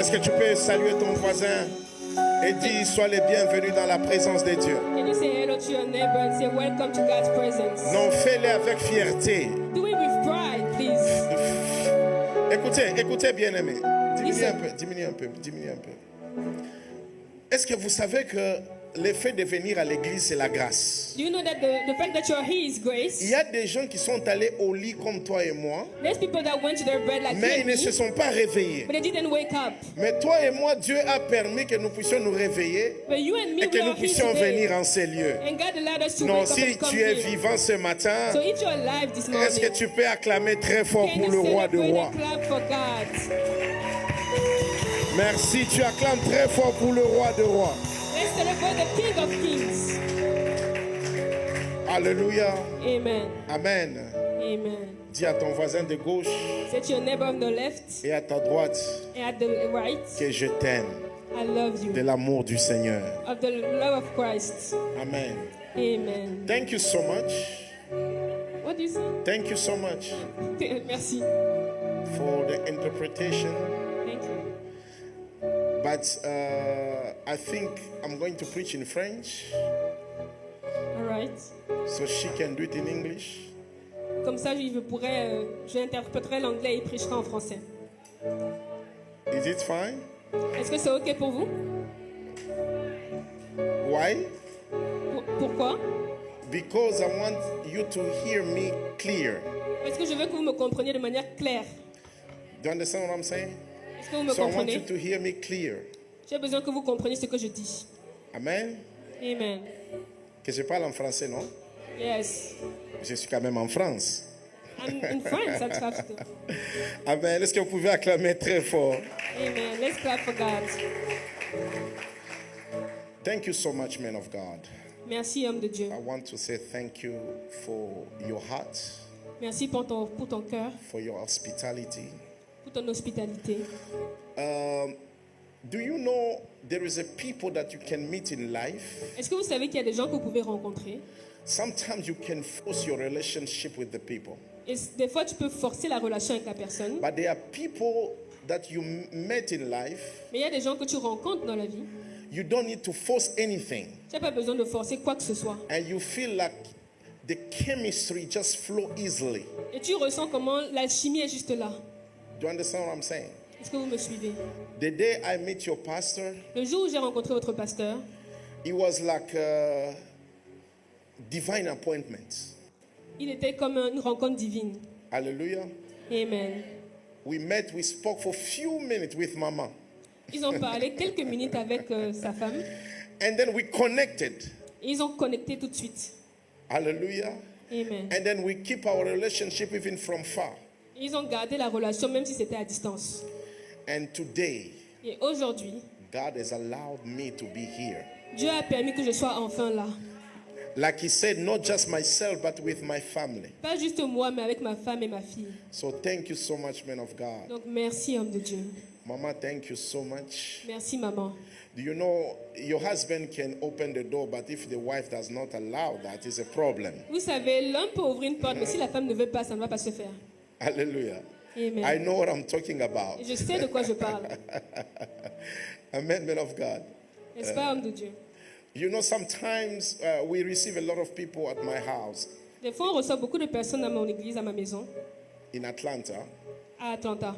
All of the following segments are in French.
Est-ce que tu peux saluer ton voisin et dire sois les bienvenus dans la présence de Dieu? Can you say hello to your neighbor and say welcome to God's presence? Non, fais-le avec fierté. Do it with pride, please. Écoutez bien aimé. Diminue un peu. Est-ce que vous savez que le fait de venir à l'église, c'est la grâce? Do you know that the fact that you're here is grace? Il y a des gens qui sont allés au lit comme toi et moi, There's people that went to their bed like mais you ils and ne me, se sont pas réveillés. but they didn't wake up. Mais toi et moi, Dieu a permis que nous puissions nous réveiller But you and me, et we que nous are here puissions today. venir en ces lieux. And God allowed us to Non, wake up si and come tu es here. vivant ce matin, So if you're alive this est-ce que morning, tu peux acclamer très fort can pour you le roi de celebrate rois? and clap for God? Merci, tu acclames très fort pour le roi de rois. Let's celebrate the King of Kings. Alléluia. Amen. Amen. Amen. Dis à ton voisin de gauche Say to your neighbor on the left et à ta droite and at the right, que je t'aime I love you. de l'amour du Seigneur. Of the love of Christ. Amen. Amen. Thank you so much. What do you say? Thank you so much Merci. for the interpretation. Thank you. But I think I'm going to preach in French All right. so she can do it in English. Comme ça, j'interpréterai l'anglais et prêcherai en français. Is it fine? Est-ce que c'est OK pour vous? Why? Pourquoi? Because I want you to hear me clear. Parce que je veux que vous me compreniez de manière claire. Do you understand what I'm saying? Est-ce que vous me So I want you comprenez? to hear me clear. J'ai besoin que vous compreniez ce que je dis. Amen. Amen. Que je parle en français, non? Yes. Je suis quand même en France. I'm in France, that's faster. Amen. Est-ce que vous pouvez acclamer très fort? Amen. Let's clap for God. Thank you so much, men of God. Merci, homme de Dieu. I want to say thank you for your heart, Merci pour ton cœur, for your hospitality. pour ton hospitalité. Do you know there is a people that you can meet in life? Est-ce que vous savez qu'il y a des gens que vous pouvez rencontrer? Sometimes you can force your relationship with the people. Et des fois, tu peux forcer la relation avec la personne. But there are people that you met in life, Mais il y a des gens que tu rencontres dans la vie. you don't need to force anything. Tu n'as pas besoin de forcer quoi que ce soit. And you feel like the chemistry just flow easily. Et tu ressens comment la chimie est juste là. Do you understand what I'm saying? Est-ce que vous me suivez? The day I met your pastor, Le jour où j'ai rencontré votre pasteur, it was like a divine appointment. il était comme une rencontre divine. Hallelujah. Amen. We met, we spoke for a few minutes with Mama. Ils ont parlé quelques minutes avec sa femme. And then we connected. Et ils ont connecté tout de suite. Hallelujah. Amen. And then we keep our relationship even from far. Et ils ont gardé la relation même si c'était à distance. And today, Et aujourd'hui, God has allowed me to be here. Dieu a permis que je sois enfin là. Like he said, not just myself, but with my family. Pas juste moi, mais avec ma femme et ma fille. So thank you so much, man of God. Donc merci, homme de Dieu. Mama, thank you so much. Merci, maman. Do you know your husband can open the door, but if the wife does not allow that, it's a problem. Vous savez, l'homme peut ouvrir une porte, mais si la femme ne veut pas, ça ne va pas se faire. Hallelujah. Amen. I know what I'm talking about. Et je sais de quoi je parle. Amen, man of God. N'est-ce pas, homme de Dieu? You know, sometimes we receive a lot of people at my house Des fois, on reçoit beaucoup de personnes à mon église, à ma maison, in Atlanta. à Atlanta.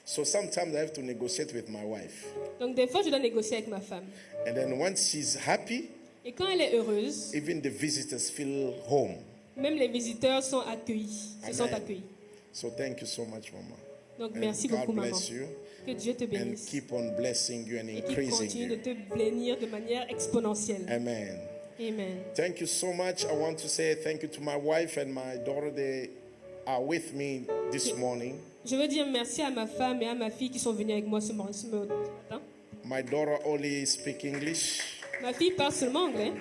So sometimes I have to negotiate with my wife. Donc des fois, je dois négocier avec ma femme. And then once she's happy, Et quand elle est heureuse, even the visitors feel home. même les visiteurs sont accueillis, se sont Amen. accueillis. So thank you so much, Mama. Donc And merci God beaucoup, maman. bless you Que Dieu te and bénisse. keep on blessing you and Et qu'il increasing continue de you. te bénir de manière exponentielle. Amen. Amen. Thank you so much. I want to say thank you to my wife and my daughter. They are with me this morning. Je veux dire merci à ma femme et à ma fille qui sont venues avec moi ce matin. My daughter only speak English. Ma fille parle seulement anglais.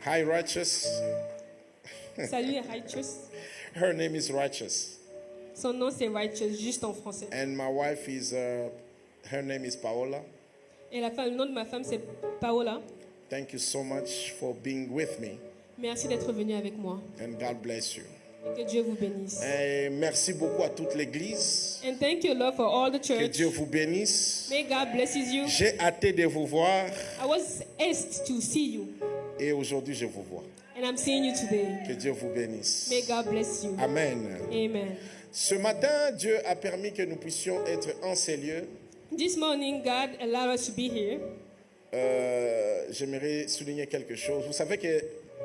Hi, Righteous. Salut, Righteous. Her name is Righteous. Son nom c'est Righteous, juste en français. And my wife is, her name is Paola. Et le nom de ma femme c'est Paola. Thank you so much for being with me. Merci d'être venue avec moi. And God bless you. Que Dieu vous bénisse. Et merci beaucoup à toute l'église. And thank you, Lord, for all the Que church. Dieu vous bénisse. May God bless you. J'ai hâte de vous voir I was asked to see you, et aujourd'hui je vous vois. and I'm seeing you today. Que Dieu vous bénisse. May God bless you. Amen. Amen. Ce matin, Dieu a permis que nous puissions être en ces lieux. This morning, God allowed us to be here. J'aimerais souligner quelque chose. Vous savez que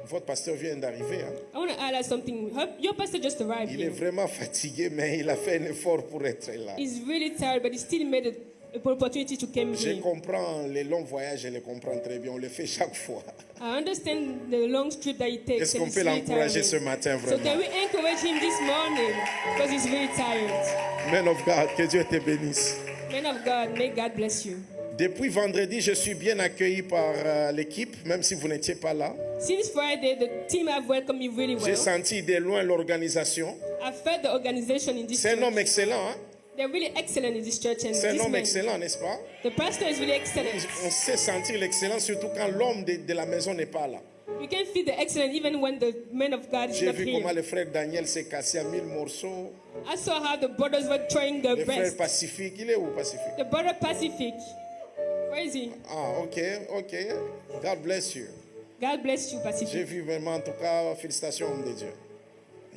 votre pasteur vient d'arriver. Hein? I want to highlight something. Your pastor just arrived Il est here. vraiment fatigué, mais il a fait un effort pour être là. He's really tired, but he still made an opportunity to come Je here. comprends les longs voyages, je les comprends très bien. On le fait chaque fois. I understand the long trip that he takes. Est-ce and qu'on it's peut really l'encourager ce tiring. matin So can vraiment? we encourage him this morning because he's really tired. Man of God, que Dieu te bénisse. Man of God, may God bless you. Depuis vendredi, je suis bien accueilli par l'équipe, même si vous n'étiez pas là. Since Friday, the team have welcomed me really J'ai well. senti de loin l'organisation. I felt the organization in this C'est un homme church. excellent, hein? They're really excellent in this church, and C'est un this homme man, excellent, n'est-ce pas? the pastor is really excellent. On sait sentir l'excellence, surtout quand l'homme de la maison n'est pas là. You can feel the excellence even when the man of God is J'ai not vu here. comment le frère Daniel s'est cassé à 1000 morceaux. I saw how the brothers were trying their Le frère best. Pacifique, il est où Pacifique? The brother Pacific, where is he? Ah, ok. God bless you. God bless you, J'ai Pacific. vu vraiment, en tout cas, félicitations, homme de Dieu.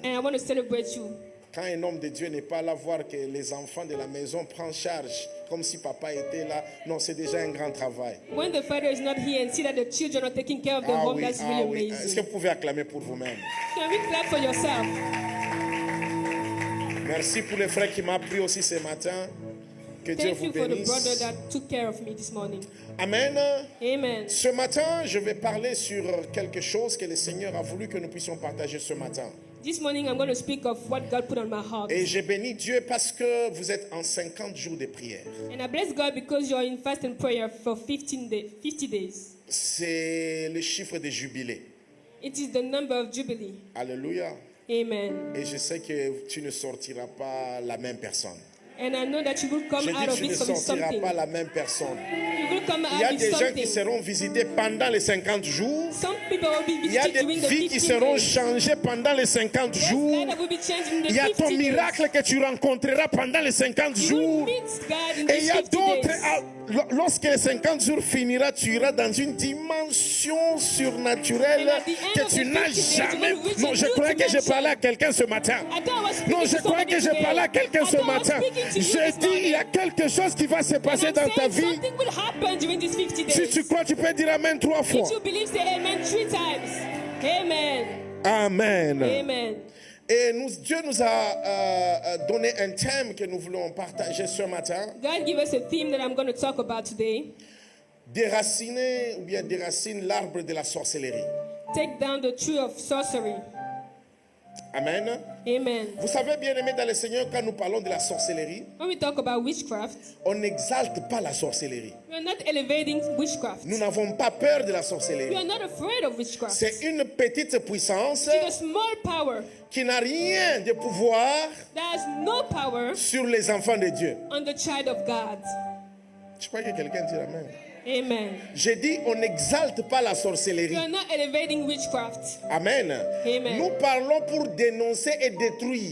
And I want to celebrate you. Quand un homme de Dieu n'est pas là, voir que les enfants de la maison prennent charge, comme si papa était là, non, c'est déjà un grand travail. When the father is not here and see that the children are taking care of the home, that's really oui. Est-ce que amazing. vous pouvez acclamer pour vous-même? Can we clap for yourself? Merci pour le frère qui m'a pris aussi ce matin. Que Dieu Thank vous you for the brother bénisse. that took care of me this morning. Amen. Amen. Ce matin, je vais parler sur quelque chose que le Seigneur a voulu que nous puissions partager ce matin. This morning I'm going to speak of what God put on my heart. Et j'ai béni Dieu parce que vous êtes en 50 jours de prière. And I bless God because you're in fast and prayer for 50 days. C'est le chiffre de jubilé. It is the number of Jubilee. Alléluia. Amen. Et je sais que tu ne sortiras pas la même personne. And I know that you will come Je out dis of tu ne it from sortiras something. pas la même personne. You will come Il y a out with des gens something. qui seront visités pendant les 50 jours. Some people will be Il y a visited des during the vies 15 qui seront days. changées pendant les 50 Yes, jours. God will be changing the Il y a 50 ton days. miracle que tu rencontreras pendant les 50 You will jours. meet God in Et il these y a 50 d'autres, days. lorsque les 50 jours finira, tu iras dans une dimension surnaturelle And at the end que of tu the n'as 50 days, jamais. you will reach Non, a je new croyais que je dimension. parlais à quelqu'un ce matin. I thought I was speaking Non, je to croyais somebody que je today. parlais à quelqu'un I ce thought I was matin. speaking to you Je this dis, il y a morning. quelque chose qui va se And passer I'm dans ta saying vie. something will happen during these 50 days. Si tu crois, tu peux dire Amen 3 fois. If you believe, say amen 3 times. Amen. Amen. Amen. Et Dieu nous a donné un thème que nous voulons partager ce matin. God give us a theme that I'm going to talk about today. Déraciner ou bien déracine l'arbre de la sorcellerie. Take down the tree of sorcery. Amen. Amen. Vous savez, bien aimé dans le Seigneur, quand nous parlons de la sorcellerie, When we talk about witchcraft, on n'exalte pas la sorcellerie. we are not elevating witchcraft. Nous n'avons pas peur de la We sorcellerie. are not afraid of witchcraft. C'est une petite puissance It's a small power qui n'a rien de pouvoir that has no power sur les enfants de Dieu. on the child of God. Je crois que quelqu'un dit Amen. Amen. J'ai dit, on n'exalte pas la We sorcellerie. are not elevating witchcraft. Amen. Amen. Nous parlons pour dénoncer et détruire.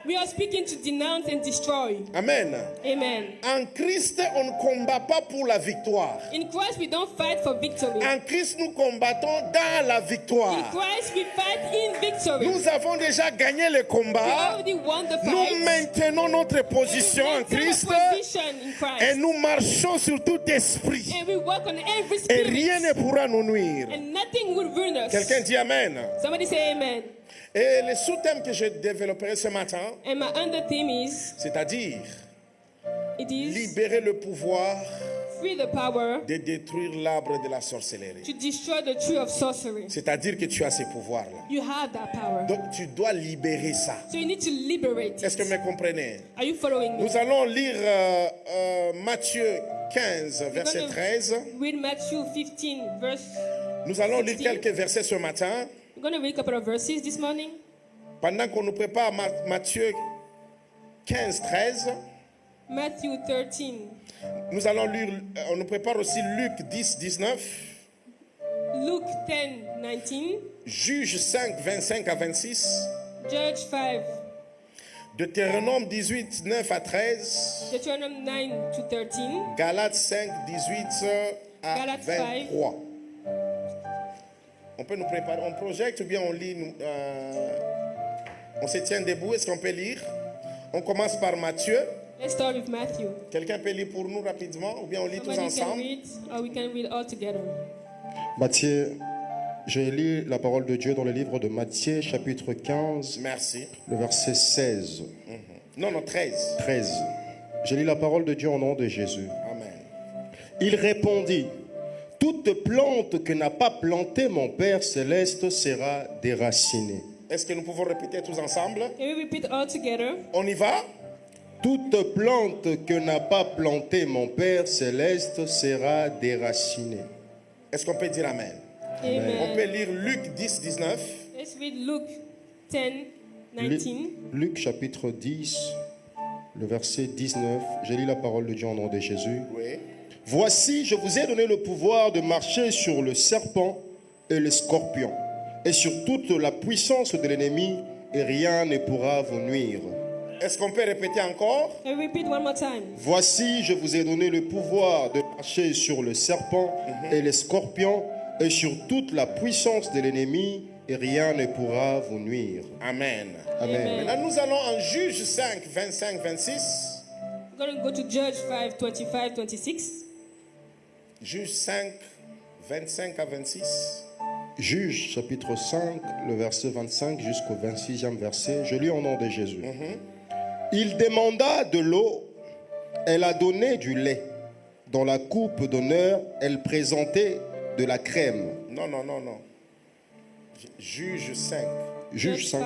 We are speaking to denounce and destroy. Amen. Amen. En Christ, on ne combat pas pour la victoire. In Christ, we don't fight for victory. En Christ, nous combattons dans la In victoire. Christ, we fight in victory. Nous avons déjà gagné le We combat. already won the Nous fight. maintenons notre position en We maintain Christ our position in et Christ. nous marchons sur tout esprit. And we work on every Et rien spirit. ne pourra nous nuire. And nothing will ruin us. Quelqu'un dit Amen. Somebody say amen. Et le sous-thème que je développerai ce matin, And my under theme is, c'est-à-dire it is libérer le pouvoir free the power de détruire l'arbre de la sorcellerie. to destroy the tree of sorcery. C'est-à-dire que tu as ces pouvoirs-là. You have that power. Donc tu dois libérer ça. So you need to liberate Est-ce que it. vous me comprenez? Are you following me? Nous allons lire Matthieu 15, verset We're gonna 13. read Matthew 15, verse. Nous allons lire 16. quelques versets ce matin. We're going to read a couple of verses this morning. Pendant qu'on nous prépare Matthieu 15, 13, Matthew 13, nous allons lire, on nous prépare aussi Luc 10, 19, Luke 10, 19, Juges 5, 25 à 26, Judge 5, Deutéronome 18, 9 à 13. Deuteronomy 9 to 13, Galates 5, 18 à Galates 23. On peut nous préparer, on projette ou bien on lit, on se tient debout, est-ce qu'on peut lire? On commence par Matthieu. Let's start with Matthew. Quelqu'un peut lire pour nous rapidement ou bien on lit tous Somebody can ensemble? read, or we can read all together. Matthieu, j'ai lu la parole de Dieu dans le livre de Matthieu, chapitre 15, Merci. le verset 16, Non, 13. 13. J'ai lu la parole de Dieu au nom de Jésus. Amen. Il répondit, toute plante que n'a pas plantée mon Père céleste sera déracinée. Est-ce que nous pouvons répéter tous ensemble? Can we repeat all together? On y va? Toute plante que n'a pas plantée mon Père céleste sera déracinée. Est-ce qu'on peut dire Amen? On peut Amen. lire Luc 10, 19. Let's read Luke 10, 19. Luc chapitre 10, le verset 19. J'ai lu la parole de Dieu au nom de Jésus. Oui. Voici, je vous ai donné le pouvoir de marcher sur le serpent et le scorpion, et sur toute la puissance de l'ennemi, et rien ne pourra vous nuire. Est-ce qu'on peut répéter encore? Can we repeat one more time? Voici, je vous ai donné le pouvoir de marcher sur le serpent et les scorpions, et sur toute la puissance de l'ennemi, et rien ne pourra vous nuire. Amen. Amen. Maintenant, nous allons en Juge 5, 25, 26. We're going to go to Judge 5, 25, 26. Juge 5, 25 à 26. Juge chapitre 5, le verset 25 jusqu'au 26e verset. Je lis au nom de Jésus. Il demanda de l'eau, elle a donné du lait. Dans la coupe d'honneur, elle présentait de la crème. Non. Juge 5, Juge 5.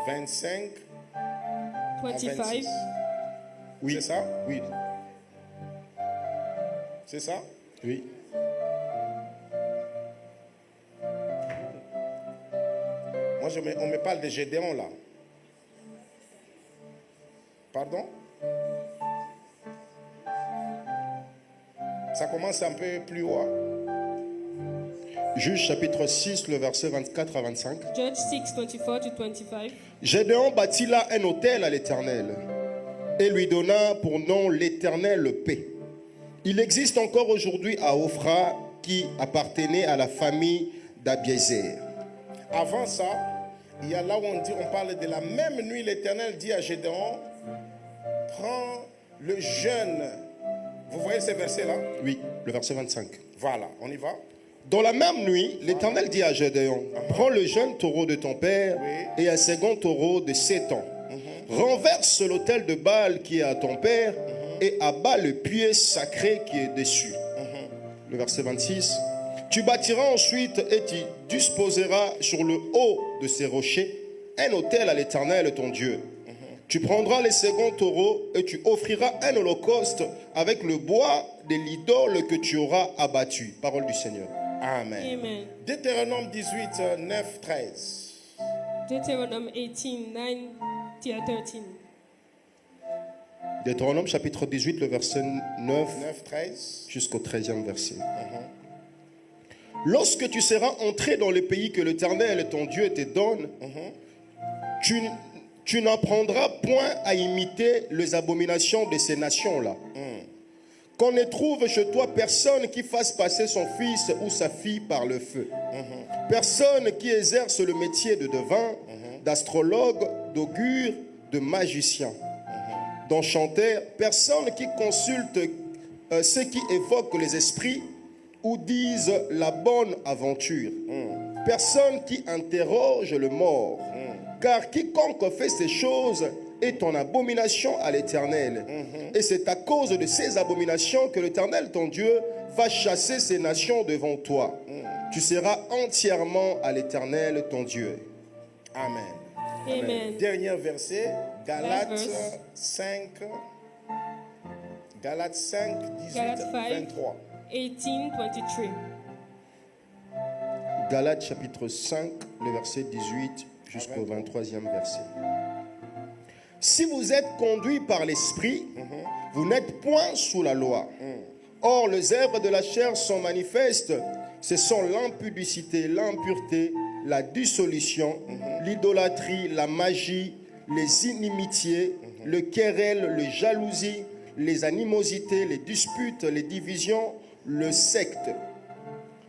25 à 26. 25. Oui. C'est ça? Oui. C'est ça? Oui. Moi, on me parle de Gédéon là. Pardon? Ça commence un peu plus haut. Juge chapitre 6, le verset 24 à 25. Judge 6, 24 to 25. Gédéon bâtit là un autel à l'Éternel et lui donna pour nom l'Éternel paix. Il existe encore aujourd'hui à Ophra qui appartenait à la famille d'Abiézer. Avant ça, il y a là où on parle de la même nuit, l'Éternel dit à Gédéon, prends le jeune. Vous voyez ces versets-là? Oui, le verset 25. Voilà, on y va. Dans la même nuit, l'Éternel dit à Gédéon, prends le jeune taureau de ton père Oui. et un second taureau de 7 ans. Renverse l'autel de Baal qui est à ton père et abat le pied sacré qui est dessus. Le verset 26. Tu bâtiras ensuite et tu disposeras sur le haut de ces rochers un autel à l'Éternel ton Dieu. Tu prendras les seconds taureaux et tu offriras un holocauste avec le bois de l'idole que tu auras abattu. Parole du Seigneur. Amen. Amen. Deutéronome 18, 9, 13. Deuteronomy 18, 9 to 13. Deutéronome chapitre 18, le verset 9 9, 13. jusqu'au 13e verset. Lorsque tu seras entré dans le pays que l'Éternel ton Dieu te donne, tu n'apprendras point à imiter les abominations de ces nations-là. Qu'on ne trouve chez toi personne qui fasse passer son fils ou sa fille par le feu. Personne qui exerce le métier de devin, d'astrologue, d'augure, de magicien, d'enchanteur. Personne qui consulte ceux qui évoquent les esprits ou disent la bonne aventure. Personne qui interroge le mort. Car quiconque fait ces choses est en abomination à l'Éternel. Et c'est à cause de ces abominations que l'Éternel, ton Dieu, va chasser ces nations devant toi. Tu seras entièrement à l'Éternel, ton Dieu. Amen. Amen. Dernier verset, Galates Last verse. 5. Galates 5, 18, Galates 5. 23. 18, 23. Galates chapitre 5, le verset 18 jusqu'au 23e verset. Si vous êtes conduits par l'Esprit, vous n'êtes point sous la loi. Or, les œuvres de la chair sont manifestes. Ce sont l'impudicité, l'impureté, la dissolution, l'idolâtrie, la magie, les inimitiés, le querelle, le jalousie, les animosités, les disputes, les divisions, le secte,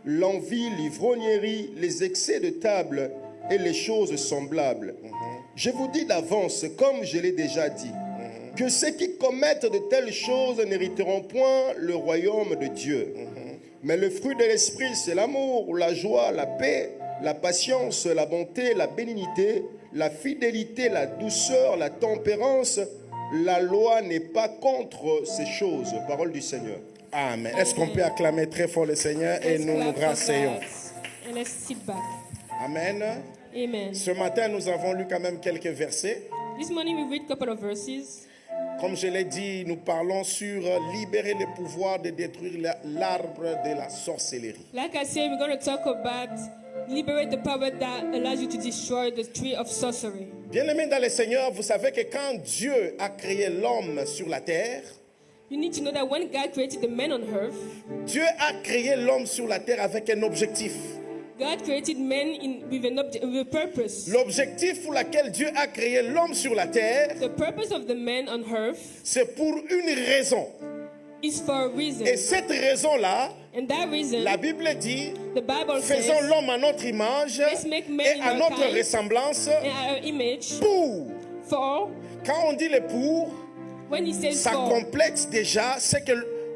l'envie, l'ivrognerie, les excès de table et les choses semblables. Je vous dis d'avance, comme je l'ai déjà dit, que ceux qui commettent de telles choses n'hériteront point le royaume de Dieu. Mais le fruit de l'esprit, c'est l'amour, la joie, la paix, la patience, la bonté, la bénignité, la fidélité, la douceur, la tempérance. La loi n'est pas contre ces choses. Parole du Seigneur. Amen. Est-ce qu'on peut acclamer très fort le Seigneur et Let's nous nous clap for rasseyons? God. And let's sit back. Amen. Amen. Ce matin, nous avons lu quand même quelques versets. This morning we read a couple of verses. Comme je l'ai dit, nous parlons sur libérer le pouvoir de détruire l'arbre de la sorcellerie. Like I said, we're going to talk about liberate the power that allows you to destroy the tree of sorcery. Bien-aimés dans le Seigneur, vous savez que quand Dieu a créé l'homme sur la terre, You need to know that when God created the man on earth, Dieu a créé l'homme sur la terre avec un objectif. God created man with a purpose. L'objectif pour lequel Dieu a créé l'homme sur la terre, The purpose of the man on earth c'est pour une raison. is for a reason. Et cette raison-là, And that reason, la Bible dit, the Bible faisons says, l'homme à notre image Let's make man et in à our notre kind. ressemblance in our image, pour. for, Quand on dit le pour, when he says ça for, complète déjà, c'est que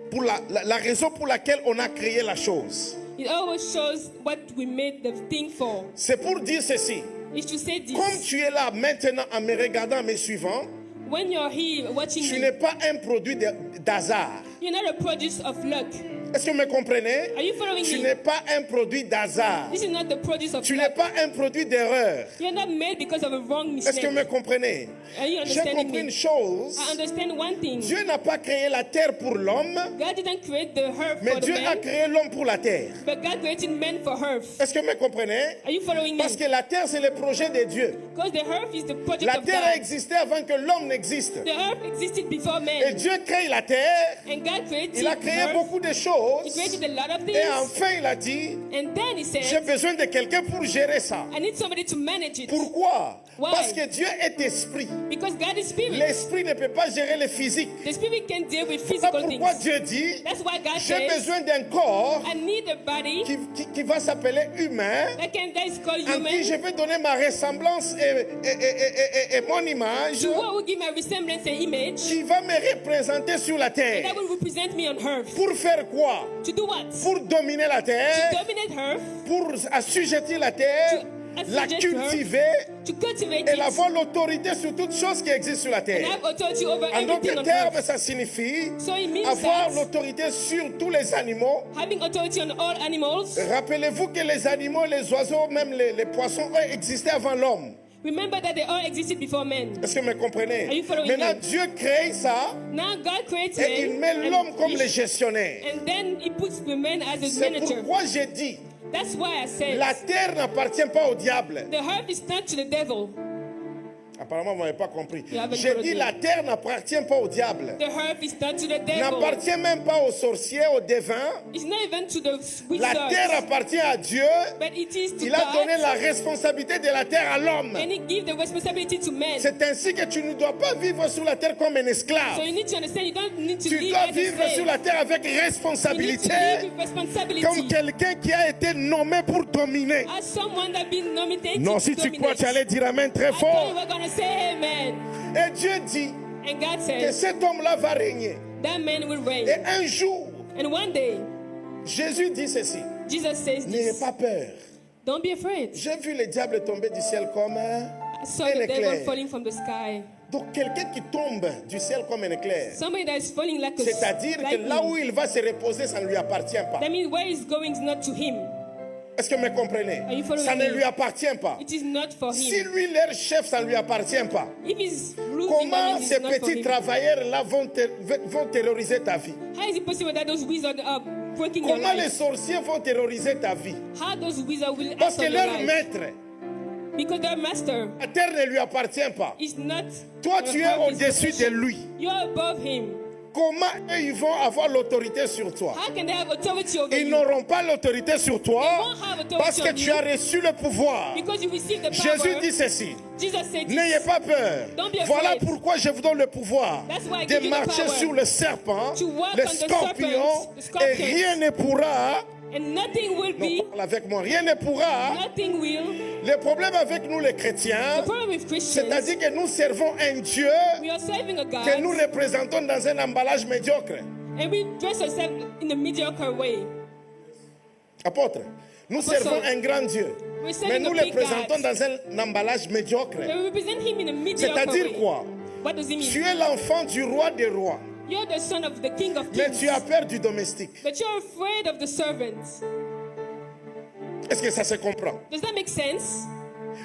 pour la raison pour laquelle on a créé la chose. it always shows what we made the thing for. C'est pour dire ceci. It's to say this. Comme tu es là maintenant en me regardant, en me suivant, When you're here watching tu me, n'es pas un produit d'hasard. you're not a produce of luck. Est-ce que vous me comprenez? Are you following Tu me? n'es pas un produit d'hasard. This is not the produce of Tu n'es luck. pas un produit d'erreur. You're not made because of a wrong Est-ce que vous mistake. me comprenez? Are you J'ai understanding compris une me? chose. I understand one thing. Dieu n'a pas créé la terre pour l'homme, God didn't create the earth mais for the Dieu a man, créé l'homme pour la terre. but God created man for earth. Est-ce que vous me comprenez? Are you following me? Parce que la terre, c'est le projet de Dieu. Because the earth is the project La of terre a God. existé avant que l'homme n'existe. The earth existed before Et man. Dieu crée la terre. And God created Il a créé earth. beaucoup de He choses. created a lot of Et things. enfin, il a dit, And then he j'ai said, besoin de quelqu'un pour gérer ça. I need somebody to manage it. Pourquoi? Why? Parce que Dieu est esprit. Because God is spirit. L'esprit ne peut pas gérer le physique. The spirit can deal with C'est physical pourquoi things. Dieu dit, That's why God j'ai says, besoin d'un corps I need a body qui va s'appeler humain, that is called en qui je human, vais donner ma ressemblance et mon image, to what will give my resemblance and image, qui va me représenter sur la terre. that will represent me on earth. Pour faire quoi? To do what? Pour dominer la terre, Dominate earth, pour assujettir la terre, To la assujet cultiver to cultivate et it, avoir l'autorité sur toutes choses qui existent sur la and terre. have authority over En everything d'autres on termes, earth. ça signifie So it means avoir that l'autorité sur tous les animaux. having authority on all animals. Rappelez-vous que les animaux, les oiseaux, même les poissons, eux, existaient avant l'homme. Remember that they all existed before men. Est-ce que vous me comprenez? Are you following Maintenant, me? Dieu crée ça Now God creates et il met man, l'homme comme le and, gestionnaire. and then He puts the man as a C'est manager. pourquoi j'ai dit, That's why I said la terre n'appartient pas au diable. the earth is not to the devil. Apparemment, vous n'avez pas compris. You haven't J'ai followed dit, me. la terre n'appartient pas au diable. The earth is not to the devil. N'appartient même pas aux sorciers, aux devins. It's not even to the La wizards. terre appartient à Dieu. But it is to Il a donné God. la responsabilité de la terre à l'homme. And He gives the responsibility to men. C'est ainsi que tu ne dois pas vivre sur la terre comme un esclave. So you need to understand you don't need to Tu live dois as a vivre slave. sur la terre avec You need to responsabilité, live with responsibility. comme quelqu'un qui a été nommé pour dominer. As someone that been nominated Non, to si tu dominate. crois, tu allais dire Amen très I thought fort. you were going to say amen. Et Dieu dit And God que says cet homme-là va régner. that man will reign. Et un jour, And one day, Jésus dit ceci, Jesus says n'ayez this. pas peur. Don't be afraid. J'ai vu le diable tomber du ciel comme I saw un the devil éclair. falling from the sky. Donc quelqu'un qui tombe du ciel comme un éclair, Somebody that is falling like a c'est-à-dire que là où lightning. il va se reposer, ça ne lui appartient pas. That means where he's going is not to him. Est-ce que vous me comprenez? Are you following Ça ne me? lui appartient pas. It is not for Si him. lui, leur chef, ça ne lui appartient pas, If he's ruling comment on him, ces it's not for petits him. travailleurs-là vont terroriser ta vie? How is it possible that those wizards are breaking your Comment les life? sorciers vont terroriser ta vie? How those wizards will Parce act que on your leur life? maître, Because their master la terre ne lui appartient pas. is not. Toi, tu es his au-dessus de possession. lui. You are above him. comment eux, ils vont avoir l'autorité sur toi? How can they have authority over Ils you? n'auront pas l'autorité sur toi They won't have authority parce que on tu you as reçu le pouvoir. because you receive the power. Jésus dit ceci. Jesus said this. N'ayez pas peur. Don't be afraid. Voilà pourquoi je vous donne le pouvoir That's why I de give you the marcher power sur le serpent, to walk le on the scorpion, serpents, the et scorpions. rien ne pourra. And nothing will Non, be, parle avec moi. Rien ne pourra. nothing will. Le problème avec nous les chrétiens, The problem with Christians, c'est-à-dire que nous servons un Dieu we are serving a que nous God représentons dans un emballage médiocre. and we dress ourselves in a mediocre way. Apôtre, nous Apostle, servons un grand Dieu, We're mais serving nous a le big présentons God. dans un emballage médiocre. And we represent him in a mediocre C'est-à-dire way. quoi? What does it Tu mean? es l'enfant du roi des rois, You're the son of the king of mais kings, tu as peur du domestique. but you're afraid of the servants. Est-ce que ça se comprend? Does that make sense?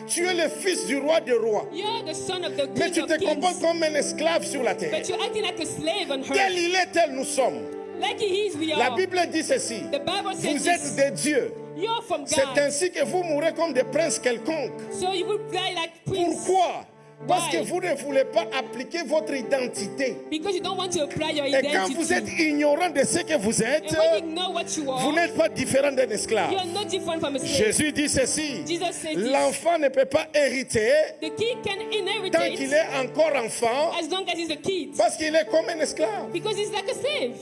Tu es le fils du roi des rois, You're the son of the mais king tu of te comportes kings, comme un esclave sur la terre. but you're acting like a slave on Tel earth. il est, tel nous sommes. Like he is, we La are. Bible dit ceci. The Bible says Vous êtes this. des dieux. You're from C'est God. ainsi que vous mourrez comme des princes quelconques. So you will die like prince. Pourquoi? Parce que Why? vous ne voulez pas appliquer votre identité. Because you don't want to apply your Et identity. quand vous êtes ignorant de ce que vous êtes, And when you know what you vous are, n'êtes pas différent d'un esclave. you're not different from a slave. Jésus dit ceci. Jesus said this. L'enfant ne peut pas hériter The kid can inherit tant qu'il it est encore enfant as long as he's a kid. parce qu'il est comme un esclave. Because he's like a slave.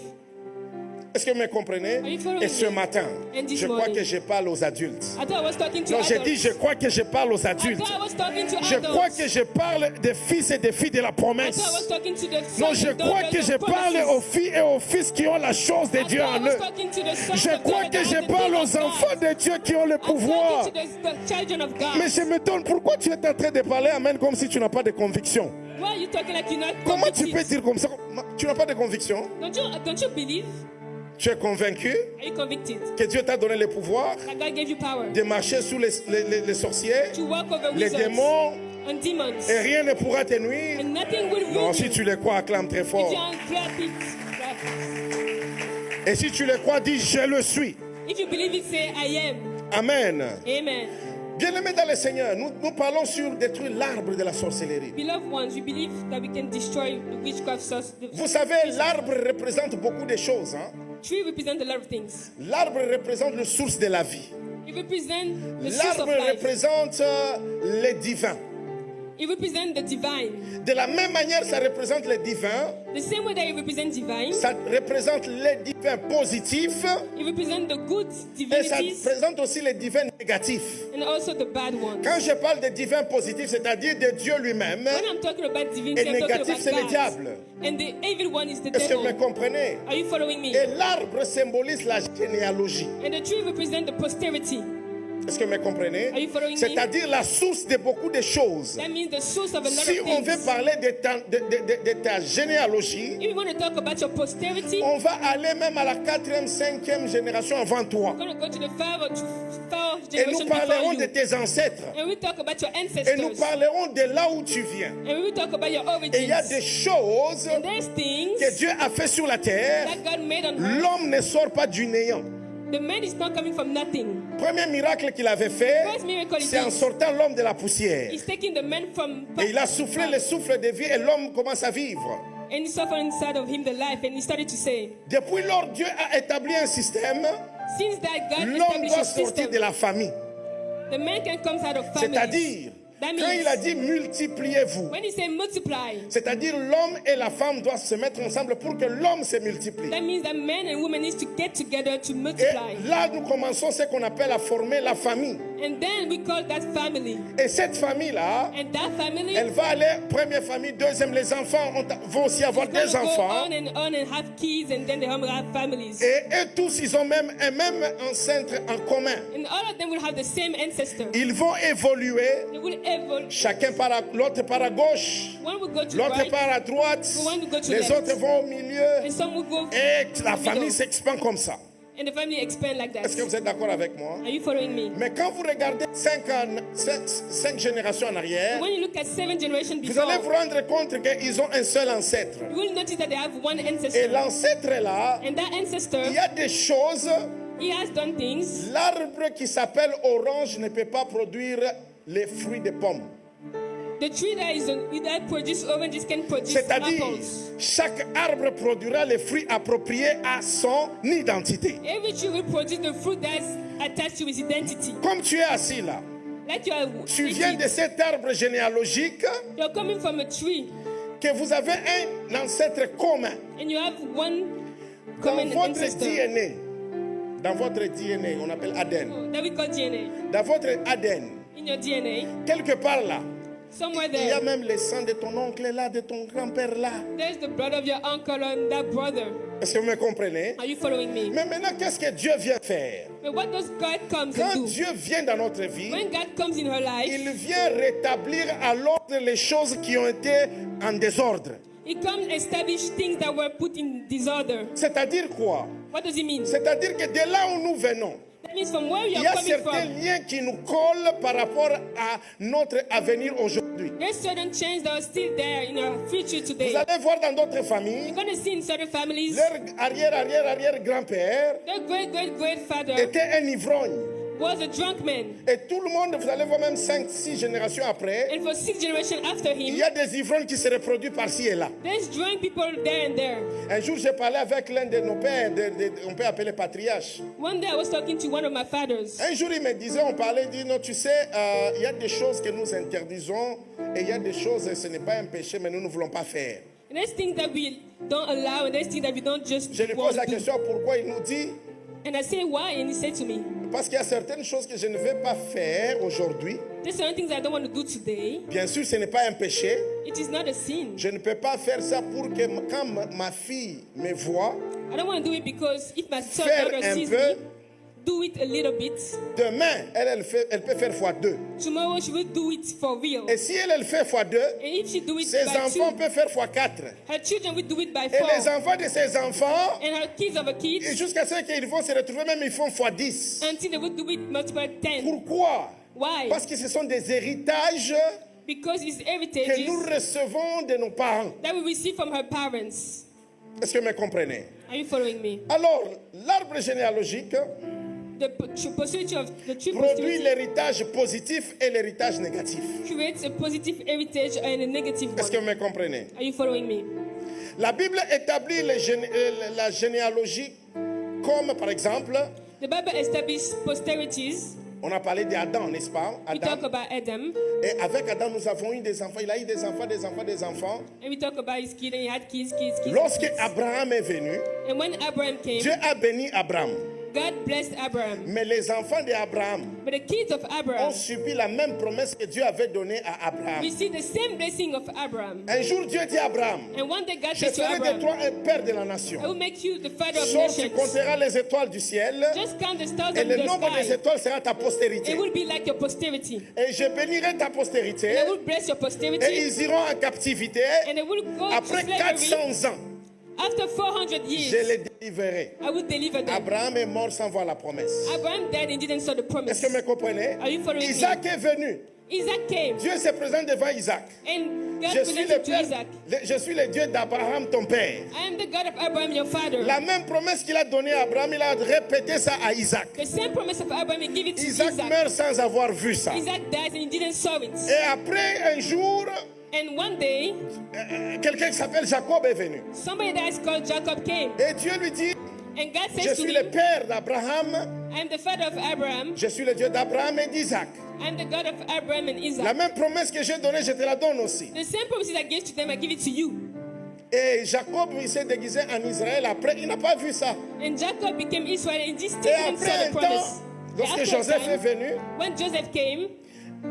Est-ce que vous me comprenez? Are you following Et ce me? matin, And this je crois morning. que je parle aux adultes. I thought I was talking to Non, j'ai adults. dit, je crois que je parle aux I adultes. thought I was talking to Je adults. crois que je parle des fils et des filles de la I thought I was promesse. talking to the sons Non, je and crois daughters que of je parle promises. aux filles et aux fils qui ont la chose de I Dieu thought I en was eux. talking to the sons Je of crois God que that je have the parle things aux of God. enfants de Dieu qui ont le I'm pouvoir. talking to the children of God. Mais je m'étonne, pourquoi tu es en train de parler Amen comme si tu n'as pas de conviction? Why are you talking like you're not Comment tu peux convicted? dire comme ça? Tu n'as pas de conviction? Don't you believe? Tu es convaincu Are you convicted? que Dieu t'a donné le pouvoir That God gave you power de marcher sous les sorciers, to walk over les wizards démons, and demons. et rien ne pourra te nuire? And nothing will Non, ruin si you. tu le crois, acclame très If fort. you clap it, clap it. Et si tu le crois, dis je le suis. If you believe it, say I am. Amen. Amen. Bien-aimés dans le Seigneur, nous parlons sur détruire l'arbre de la sorcellerie. Beloved ones, we believe that we can destroy the witchcraft source. The Vous savez, l'arbre représente beaucoup de choses. Hein? tree represents a lot of things. L'arbre représente la source de la vie. It represents the source of L'arbre life. représente le divin. It represents the divine. De la même manière, ça représente le divin. The same way that it represents divine, Ça représente le divin positif. it represents the good Et ça divinities représente aussi le divin négatif. and also the bad ones. Quand je parle de divin positif, c'est-à-dire de Dieu lui-même, When I'm talking about divinity, et I'm talking négatif, about c'est le God. diable. And the evil one is the Est-ce que vous me devil. comprenez? Are you following me? Et l'arbre symbolise la généalogie. And the tree represents the posterity. Est-ce que vous me comprenez? Are you following me? C'est-à-dire la source de beaucoup de choses. That means the source of a lot Si of on veut things. parler de ta généalogie, If you want to talk about your posterity, on va aller même à la 4e, 5e génération avant toi. we're going to go to the fourth Et nous generation parlerons before de you. tes ancêtres. And we talk about your Et nous ancestors. parlerons de là où tu viens. And we talk about your Et il y a des origins. choses And there's things que Dieu a fait sur la terre. that God made on earth. L'homme ne sort pas du néant. The man is not coming from nothing. Premier miracle qu'il avait fait, First miracle he c'est en did, sortant l'homme de la poussière. he's taking the man from Et il a soufflé le souffle de vie et l'homme commence à vivre. and he suffered inside of him the life, and he started to say, Depuis lors, Dieu a établi un système. since that God L'homme established doit a sortir system, de la famille. the man can come out of families. C'est-à-dire, That quand il a means dit multipliez-vous, when he said multiply, c'est-à-dire l'homme et la femme doivent se mettre ensemble pour que l'homme se multiplie. that means that men and women need to get together to Et multiply. là, nous commençons ce qu'on appelle à former la famille. And then we call that family. Et cette famille-là, And that family elle va aller, première famille, deuxième, les enfants vont aussi avoir is going des to go enfants. on and have kids, and then they will have families. Et eux tous, ils ont même un même ancêtre en commun. And all of them will have the same ancestor. Ils vont évoluer, They will evolve. chacun l'autre part à gauche, One will go to l'autre right, part à droite, one will go to les left. autres vont au milieu. and some will go Et la to the famille middle. s'expand comme ça. And the family expand like that. Est-ce que vous êtes d'accord avec moi? Are you following me? Mais quand vous regardez 5 générations en arrière, When you look at 7 generations vous before, allez vous rendre compte qu'ils ont un seul ancêtre. you will notice that they have one Et ancestor. l'ancêtre là, And that ancestor, il y a des choses. he has done things. L'arbre qui s'appelle orange ne peut pas produire les fruits de pommes. The tree that produces oranges can produce C'est-à-dire, apples. chaque arbre produira les fruits appropriés à son identité. Every tree will produce the fruit that's attached to its identity. Comme tu es assis là, Like you are tu viens de cet arbre généalogique you're coming from a tree que vous avez un ancêtre commun. and you have one Dans common votre ancestor DNA, dans votre DNA, on appelle ADN. that we call DNA. Dans votre ADN, In your DNA, quelque part là, somewhere il y a there, même le sang de ton oncle là, de ton grand-père là. there's the blood of your uncle and that brother. Est-ce que vous me comprenez? Are you following me? Mais maintenant, qu'est-ce que Dieu vient faire? But what does God come Quand to do? Dieu vient dans notre vie, When God comes in her life, il vient rétablir à l'ordre les choses qui ont été en désordre. He comes establish things that were put in disorder. C'est-à-dire quoi? What does it mean? C'est-à-dire que de là où nous venons, That means from where il you y are a coming certains from, liens qui nous collent par rapport à notre avenir aujourd'hui. there's certain chains that are still there in our future today. Vous allez voir dans d'autres You're familles, going to see in certain families, leur arrière-grand-père their great-great-great-father était un ivrogne. was a drunk man. Et tout le monde, vous allez voir même 5-6 générations après, And for 6 generations after il him, y a des ivrognes qui se reproduisent par-ci et là. there's drunk people there and there. Un jour, j'ai parlé avec l'un de nos pères, on peut appeler patriarche. One day I was talking to one of my fathers. Un jour, il me disait, on parlait, il dit, non, tu sais, il y a des choses que nous interdisons et il y a des choses, ce n'est pas un péché, mais nous ne voulons pas faire. And there's things that we don't allow, and there's things that we don't just Je lui want pose la to do. question, pourquoi il nous dit, And I say, why? And he said to me, parce qu'il y a certaines choses que je ne vais pas faire aujourd'hui. there's certain things I don't want to do today. Bien sûr, ce n'est pas un péché. It is not a sin. Je ne peux pas faire ça pour que quand ma fille me voit, I don't want to do it because if my son faire daughter un sees peu, me, do it a little bit. demain, elle peut faire x2. Tomorrow she will do it for real. Et si elle fait x2, And if she do it ses by enfants 2, peuvent faire x4. her children will do it by Et 4. les enfants de ses enfants, And her kids of her et kids, jusqu'à ce qu'ils vont se retrouver, même ils font x10. until they will do it multiplied 10. Pourquoi? Why? Parce que ce sont des héritages Because it's que heritages nous recevons de nos parents. that we receive from her parents. Est-ce que vous me comprenez? Are you following me? Alors, l'arbre généalogique The possibility of the true produit posterity l'héritage positif et l'héritage négatif. creates a positive heritage and a negative Est-ce que one. vous me comprenez? Are you following me? La Bible établit la généalogie comme, par exemple, The Bible establishes posterities. on a parlé d'Adam, n'est-ce pas? We talk Adam. about Adam, Et avec Adam, nous avons eu des enfants. Il a eu des enfants, des enfants, des enfants. and we talk about his kid, and he had kids. Lorsque Abraham est venu, And when Abraham came, Dieu a béni Abraham. God blessed Abraham. Mais les enfants d'Abraham But the kids of ont Abraham subi la même promesse que Dieu avait donnée à Abraham. received the same blessing of Abraham. Un jour, Dieu dit à Abraham, And one day God je said to ferai de Abraham, toi un père de la I nation. will make you the father of Sors, tu nations. compteras les étoiles du ciel Just count the stars et of le the nombre des sky. étoiles sera ta postérité. It will be like your posterity. Et je bénirai ta postérité And I will bless your et posterity. ils iront en captivité. And they will go to Après slavery. 400 ans, After 400 je years, les délivrerai. I will deliver them. Abraham est mort sans voir la promesse. Abraham died and didn't saw the Est-ce promise. que vous me comprenez? Are you following me? Isaac est venu. Isaac came. Dieu se présente devant Isaac. And God Je suis, presented to père- Isaac. je suis le Dieu d'Abraham, ton père. I am the God of Abraham, your father. La même promesse qu'il a donnée à Abraham, il a répété ça à Isaac. The same promise of Abraham, he gave it to Isaac Isaac. meurt sans avoir vu ça. Isaac dies and he didn't saw it. Et après un jour, And one day, quelqu'un qui s'appelle Jacob est venu. somebody that is called Jacob came. Et Dieu lui dit, And God je says to suis le him, père d'Abraham, I am the father of Abraham. je suis le Dieu d'Abraham et d'Isaac. I am the God of Abraham and La Isaac. même promesse que j'ai donnée, je te la donne aussi. The same promises I gave to them, I give it to you. Et Jacob, il s'est déguisé en Israël. Après, il n'a pas vu ça. And Jacob became Israel and this Et still didn't après saw un the promise. temps, lorsque After a Joseph est time, venu, when Joseph came,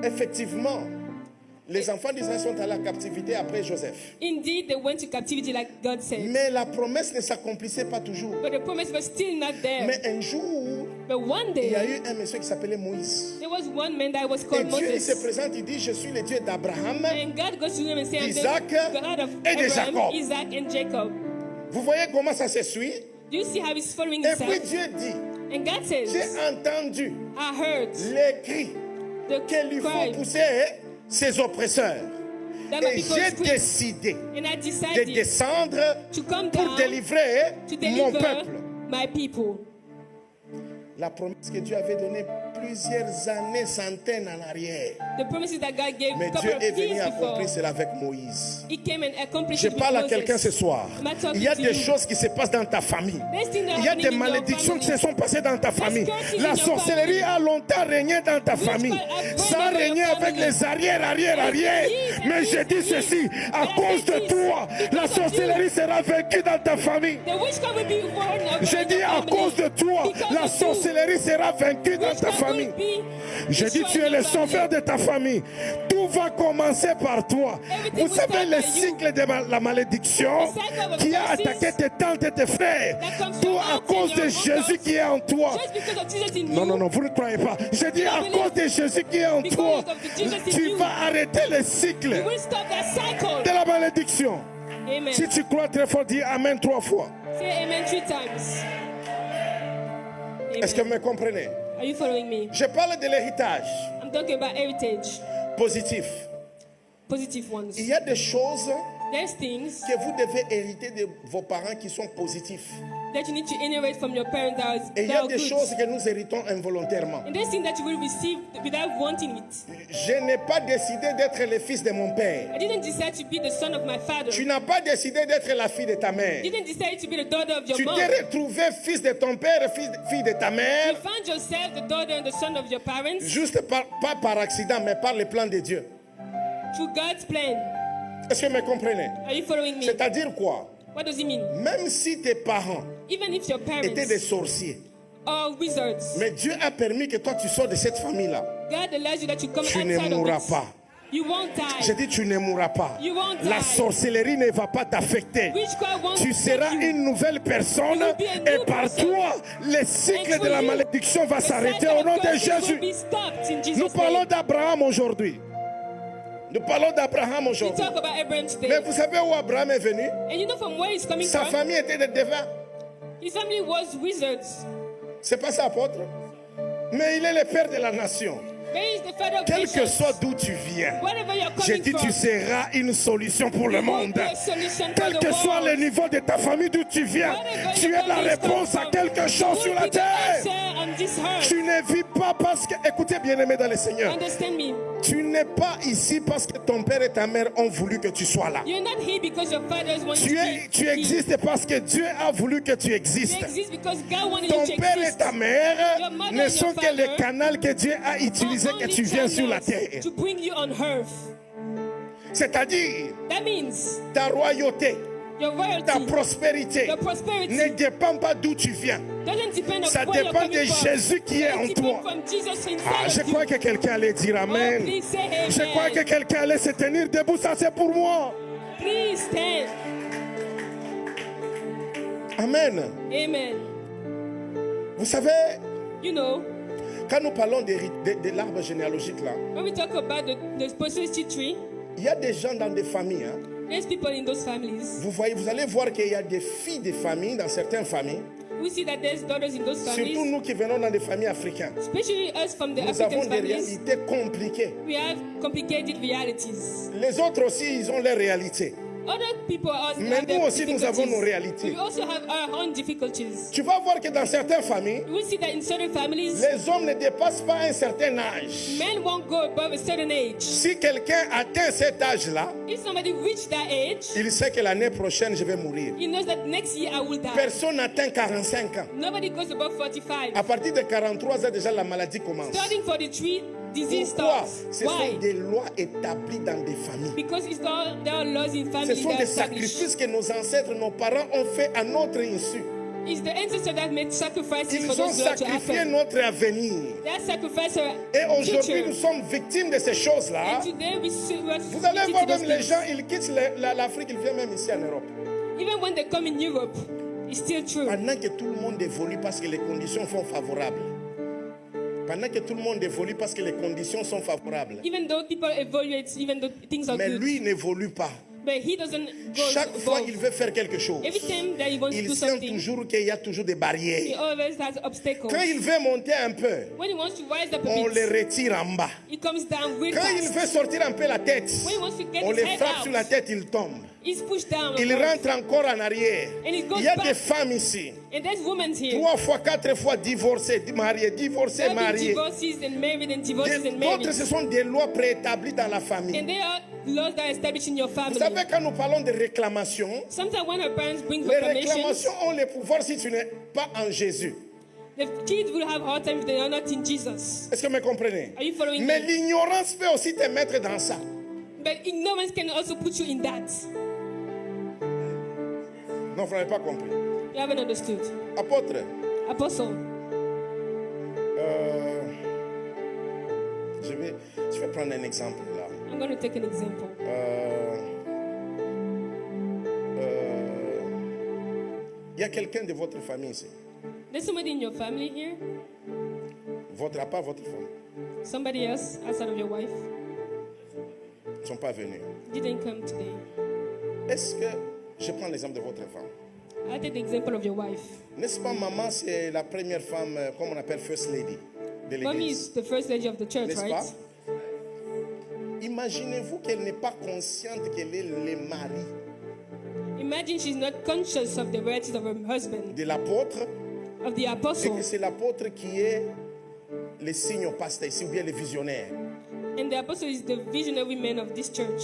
effectivement, les enfants d'Israël sont allés en captivité après Joseph. indeed they went to captivity like God said. Mais la promesse ne s'accomplissait pas toujours. But the promise was still not there. Mais un jour, But one il y a day, eu un monsieur qui s'appelait Moïse. there was one man that was Et called Dieu il se Moses. présente, il dit, je suis le Dieu d'Abraham. And God goes to him and says, I'm Isaac the God of et de Abraham, Jacob. Isaac, and Jacob. Vous voyez comment ça se suit? Do you see how he's following Et puis himself? Dieu dit, And God says, j'ai entendu I heard les cris the qu'il faut cry pousser ses oppresseurs. that my Et people j'ai scream. décidé And I de decided descendre to come pour down délivrer to mon deliver peuple. my people. La promesse que Dieu avait donnée plusieurs années, centaines en arrière. The promises that God gave Mais a couple Dieu of est venu years before. accomplir cela avec Moïse. He came and accomplished Je it with parle à Moses. quelqu'un ce soir. I'm not talking Il y a to des you. choses qui se passent dans ta famille. There's things that are Il y a happening des in your malédictions qui family. se sont passées dans ta famille. curses in La your sorcellerie family. a longtemps régné dans ta famille. have reigned Ça a over your régné avec family. les arrière. Yes, Mais yes, je dis yes. ceci, à But I cause say de this, toi, because la of you. sorcellerie sera vaincue dans ta famille. The witchcraft will be born of Je dis à cause de toi, la sorcellerie sera vaincue dans ta famille. Je dis tu es le sauveur de ta famille. Tout va commencer par toi. Everything Vous will savez start le by you. cycle de la malédiction The cycle of qui a curses attaqué tes tantes et tes frères. that comes Tout from à out cause in de your Jésus uncles. qui est en toi. Just because of Jesus in Non, you. non, non, vous ne croyez pas. Je dis à believe. cause de Jésus qui est en Because toi, of the Jesus in tu you. vas arrêter le cycle You will stop that cycle. de la malédiction. Amen. Si tu crois très fort, dis Amen 3 fois. Say amen 3 times. Amen. Est-ce que vous me comprenez? Are you following me? Je parle de l'héritage I'm talking about heritage, positif. positive ones. Il y a des choses There's things que vous devez hériter de vos parents qui sont positifs. that you need to inherit from your parents that Et il y are a des good. choses que nous héritons involontairement. And there's things that you will receive without wanting it. Je n'ai pas décidé d'être le fils de mon père. I didn't decide to be the son of my father. Tu n'as pas décidé d'être la fille de ta mère. You didn't decide to be the daughter of your Tu mom. t'es retrouvé fils de ton père, fille de ta You mère, found yourself the daughter and the son of your parents juste pas par accident, mais par le plan de Dieu. through God's plan. Est-ce que vous me comprenez? Are you following me? C'est-à-dire quoi? What does it mean? Même si tes parents Even if your étaient des parents sorciers, are wizards, mais Dieu a permis que toi tu sors de cette famille-là, God allows you that you come tu ne outside of mourras it. pas. You won't Je die. dis tu ne mourras pas. You won't La die. sorcellerie ne va pas t'affecter. Witchcraft won't Tu seras take you. une nouvelle personne You will be a et new par person. toi, le cycle And de for la you, malédiction va The s'arrêter cycle au of nom de curses will Jésus. be stopped in Jesus' Nous parlons name. d'Abraham aujourd'hui. Nous parlons d'Abraham We aujourd'hui. talk about Abraham today. Mais vous savez où Abraham est venu? And you know from where he's coming Sa from? famille était des devins. His family was wizards. C'est pas ça, apôtre. Mais il est le père de la nation. But he's the father of Quel que nations. soit d'où tu viens, Wherever you're je coming dis from, tu seras une solution pour le you will monde. be a solution for Quel the que soit world. le niveau de ta famille d'où tu viens, Wherever tu your es la family is réponse coming à from, quelque chose you sur will la be the terre. answer on this earth. Tu ne vis pas parce que, écoutez bien aimé dans le Seigneur, Understand me? tu n'es pas ici parce que ton père et ta mère ont voulu que tu sois là. You're not here because your fathers want you to be Tu here. existes parce que Dieu a voulu que tu You existes. exist because God wanted Ton you to père et exist. ta mère Your mother ne and sont your que les father canaux que Dieu a utilisés are que only tu viens sur la channels terre. to bring you on earth. C'est-à-dire That means ta royauté, your ta royalty, prospérité your prosperity ne dépend pas d'où tu viens. doesn't depend on Ça where you're dépend de coming from. Jésus qui est en It depends toi. from Jesus inside Ah, je of you. crois que quelqu'un allait dire Oh, Amen. please say amen. Je crois que quelqu'un allait se tenir debout, ça c'est pour moi. Please stand. Amen. Amen. Vous savez, You know, quand nous parlons de l'arbre généalogique là, when we talk about the prosperity tree, il y a des gens dans des familles. Hein. there's people in those families. Vous voyez, vous allez voir qu'il y a des filles de famille dans certaines familles. We see that there's daughters in those Surtout families, nous qui venons dans des familles africaines. especially us from the Nous African avons des families. réalités compliquées. We have complicated realities. Les autres aussi, ils ont leurs réalités. Other people also Mais have nous their aussi, nous avons nos difficulties. réalités. We also have our own difficulties. Tu vas voir que dans certaines familles, We see that in certain families, les hommes ne dépassent pas un certain âge. men won't go above a certain age. Si quelqu'un atteint cet âge-là, If somebody reached that age, il sait que l'année prochaine, je vais mourir. he knows that next year I will die. Personne n'atteint 45 ans. Nobody goes above 45. À partir de 43 ans, déjà la maladie commence. Starting 43, disease Pourquoi? starts. Ce sont Why? des lois établies dans des familles. Because there are laws in Ce families sont that des establish. sacrifices que nos ancêtres, nos parents ont fait à notre insu. It's the ancestors that made sacrifices for Ils ont those laws to sacrifié happen. notre avenir. That sacrifice are Et aujourd'hui, future. nous sommes victimes de ces choses-là. And today we Vous allez voir même les things. gens, ils quittent l'Afrique, ils viennent même ici en Europe. Even when they come in Europe, it's still true. Pendant que tout le monde évolue parce que les conditions sont favorables. Pendant que tout le monde évolue parce que les conditions sont favorables. Even though people evaluate, even though things are Mais good, lui n'évolue pas. but he doesn't go Chaque fois qu'il above. veut faire quelque chose, Every time that he wants to il do sent something, toujours qu'il y a toujours des he barrières. always has obstacles. Quand il veut monter un peu, When he wants to rise up a on bit, le retire en bas. he comes down real Quand il fast. veut sortir un peu la tête, When he wants to get on his le head frappe sur la out, tête, il tombe. He's pushed down. Il rentre encore en arrière. And it goes Il y a back. des femmes ici. And there's women here. 3 fois, 4 fois divorcées, mariées, divorcées, There have been mariées. divorces and married and divorces and D'autres, married. ce sont des lois préétablies dans la famille. And there are laws that are established in your Vous family. savez, quand nous parlons de réclamations, Sometimes when her parents bring les reclamations, réclamations ont le pouvoir si tu n'es pas en Jésus. the kids will have hard time if they are not in Jesus. Est-ce que vous me comprenez? Are you following Mais me? l'ignorance peut aussi te mettre dans ça. But ignorance can also put you in that. Non, vous n'avez pas compris. You haven't understood. Apôtre, Apostle, je vais prendre un exemple là. I'm going to take an example. Il y a quelqu'un de votre famille ici. There's somebody in your family here, À part votre femme. somebody else outside of your wife, Ils ne sont pas venus. didn't come today. Est-ce que, je prends l'exemple de votre femme. I take the example of your wife. N'est-ce pas, maman, c'est la première femme, comme on appelle First Lady de Mommy l'église. is the first lady of the church, N'est-ce right? pas? Imaginez-vous qu'elle n'est pas consciente qu'elle est le mari Imagine she's not conscious of the relatives of her husband, de l'apôtre of the et apostle, que c'est l'apôtre qui est le signe au pasteur ici ou bien le visionnaire. and the apostle is the visionary man of this church.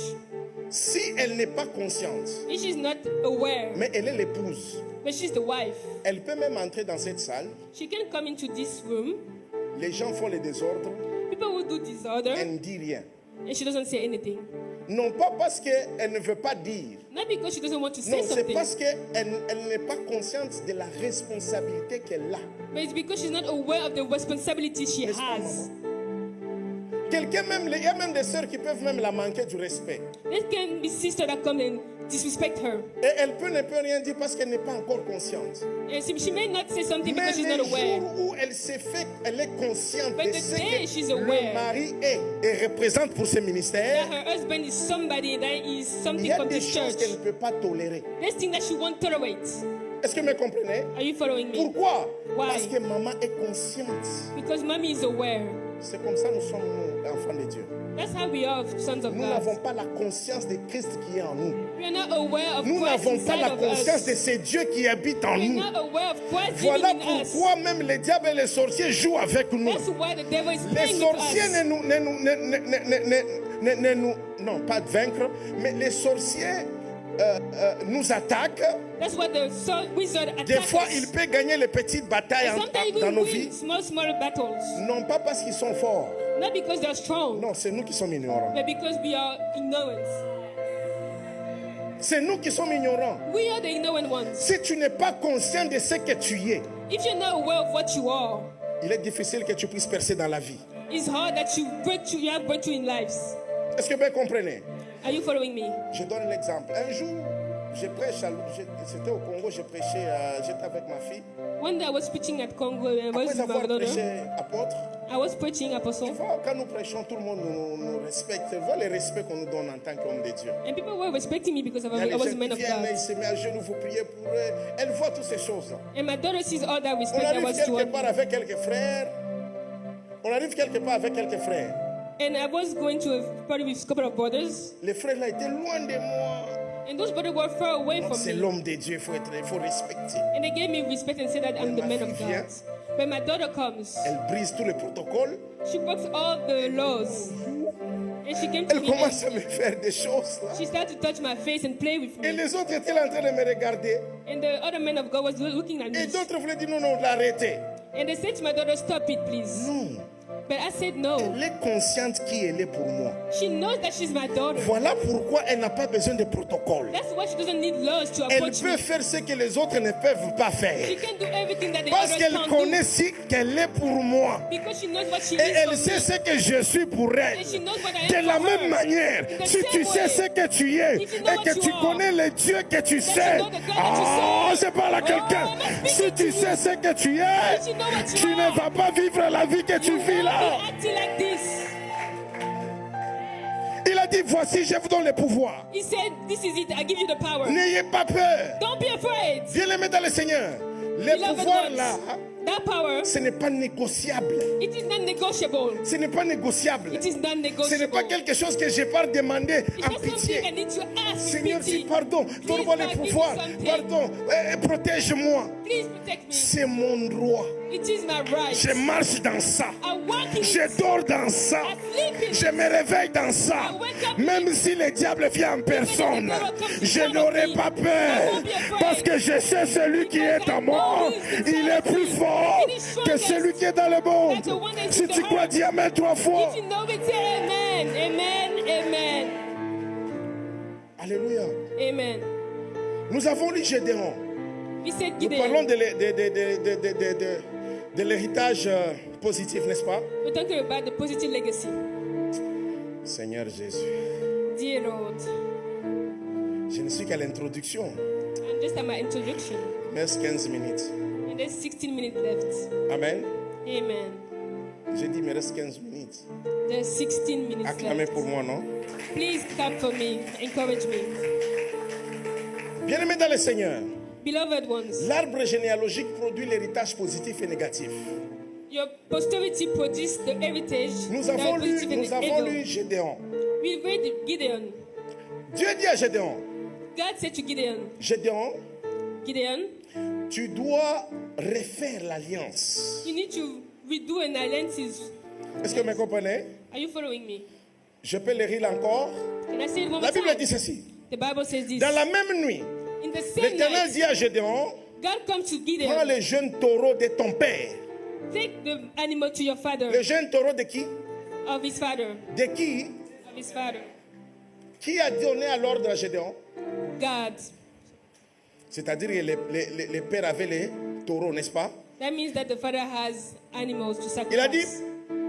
Si elle n'est pas consciente, If she's not aware, mais elle est l'épouse, but she's the wife, elle peut même entrer dans cette salle, she can come into this room. les gens font le désordre, People will do disorder, elle ne dit rien. and she doesn't say anything. Non pas parce qu'elle ne veut pas dire, Not because she doesn't want to non, say c'est something, parce qu'elle n'est pas consciente de la responsabilité qu'elle a. but it's because she's not aware of the responsibility she N'est-ce pas, has. Quelqu'un même, il y a même des sœurs qui peuvent même la manquer du respect. There can be sisters that come and disrespect her. Et elle ne peut rien dire parce qu'elle n'est pas encore consciente. And she may not say something Mais because she's le not aware. jour où elle s'est fait, elle est consciente But de the ce day she's que aware le mari est et représente pour ce ministère, That her husband is somebody that is il something y a from des this choses church. qu'elle ne peut pas tolérer. There's things that she won't tolerate. Est-ce que vous me comprenez? Are you following me? Pourquoi? Why? Parce que maman est consciente. Because mommy is aware. C'est comme ça nous sommes nous, enfants de Dieu. That's how we are sons of Nous n'avons God. pas la conscience de Christ qui est en nous. We are not aware of Nous Christ n'avons pas inside la of conscience de us. ce Dieu qui habite en We nous. are not aware of Christ Voilà living in us. pourquoi même les diables et les sorciers jouent avec nous. That's why the devil is Les playing with sorciers us. non pas de vaincre, mais les sorciers nous attaquent. That's why the wizard Des attacks fois, us. ils peuvent gagner les petites batailles Sometimes dans we nos win vies. small battles. Non pas parce qu'ils sont forts. Not because they're strong, Non, c'est nous qui sommes ignorants. but because we are ignorant. C'est nous qui sommes ignorants. We are the ignorant ones. Si tu n'es pas conscient de ce que tu es, If you're not aware of what you are, il est difficile que tu puisses percer dans la vie. it's hard that you have breakthrough in lives. Est-ce que vous comprenez? Are you following me? Je donne l'exemple. Un jour, je prêche, c'était au Congo, je prêchais, j'étais avec ma fille. One day I was preaching at Congo and I was Après with avoir my daughter. prêché apôtre, I was preaching tu apostle, vois, quand nous prêchons, tout le monde nous respecte. Voilà le respect qu'on nous donne en tant qu'homme de Dieu. and people were respecting me because Il y a I les was a gens man qui of viennent, ils God. se mettent à genoux, vous priez pour eux. Elle voit toutes ces choses-là. And my daughter sees all that On respect that arrive was quelque toward part me. avec quelques frères. On arrive quelque part avec quelques frères. And I was going to a party with a couple of brothers, Les frères là étaient loin de moi. and those brothers were far away Donc, from c'est me. l'homme de Dieu, il faut respecter. And they gave me respect and said that I'm the Ma man of fille God. vient. But my daughter comes. Elle brise tous les protocoles. She broke all the laws. And she came to Elle me. commence à me faire des choses là. She started to touch my face and play with Et me. les autres étaient là en train de me regarder. And the other man of God was looking at Et me. d'autres voulaient dire non, non, l'arrêter. And they said to my daughter, stop it, please. Non. But I said no. Elle est consciente qui elle est pour moi. She knows that she's my daughter. Voilà pourquoi elle n'a pas besoin de protocole. That's why she doesn't need laws to Elle approach peut me. faire ce que les autres ne peuvent pas She faire. can do everything that the Parce others qu'elle can't connaît do. si qu'elle est pour moi. Because she knows what she Et is elle for sait me. ce que je suis pour elle. And she knows what I am De la for même her. manière, In the si same tu sais way, ce que tu es if you know et what que you tu are, connais le Dieu que tu sais, you know the God that you serve. je parle à quelqu'un. Oh, I'm Si speaking tu to sais you. ce que tu es, If you know what you tu ne are, vas pas vivre la vie que tu You vis won't là. be acting like this. Il a dit, voici, je vous donne le pouvoir. He said, this is it. I give you the power. N'ayez pas peur. Don't be afraid. Bien-aimés dans le Seigneur. Le Beloved pouvoir ones. là, That power, ce n'est pas négociable. it is not negotiable. Ce n'est pas négociable. It is not Ce n'est negotiable. pas quelque chose que je pars demander It's en not something I pitié. need to ask in Seigneur, pity. dis pardon, donne-moi le God, give me pouvoir, something. pardon, protège-moi. Please protect me. C'est mon droit. It is my right. Je marche dans ça. I walk in Je it. dors dans ça. I sleep in Je it. me réveille dans ça. I wake up in Même si le diable vient en personne, je n'aurai pas peur. Parce que je sais celui qui est en moi. Il est plus fort que celui qui est dans le monde. Si tu crois, dis Amen 3 fois. If you know it, say amen. Amen. Amen. Alléluia. Amen. Nous avons lu Gédéon. We said Nous parlons Gideon. de l'héritage positif, n'est-ce pas? We're talking about the positive legacy. Seigneur Jésus, Dear Lord, je ne suis qu'à l'introduction. I'm just at my introduction. Il me reste 15 minutes. And there's 16 minutes left. Amen. Amen. J'ai dit, il me reste 15 minutes. There's 16 minutes Acclamez left. pour moi, non? Please clap for me. Encourage me. Bien-aimés dans le Seigneur, Beloved ones, l'arbre généalogique produit l'héritage positif et négatif. your posterity produced the heritage Nous that avons is positive and lu evil. Gédéon. We read Gideon. Dieu dit à Gédéon, God said to Gideon, Gédéon, Gideon, tu dois refaire l'alliance. you need to redo an alliance. Est-ce que vous me comprenez? Are you following me? Je peux le lire encore. Can I say it one La more Bible time? dit ceci. The Bible says this. Dans la même nuit, In the same l'Éternel night, dit à Gédéon, God comes to prends Gideon. le jeune taureau de ton père. Take the animal to your father, Le jeune taureau de qui? of his father, De qui? of his father. Qui a donné à l'ordre à Gédéon? God. C'est-à-dire que les pères avaient les taureaux, n'est-ce pas? That means that the father has animals to Il a dit, sacrifice.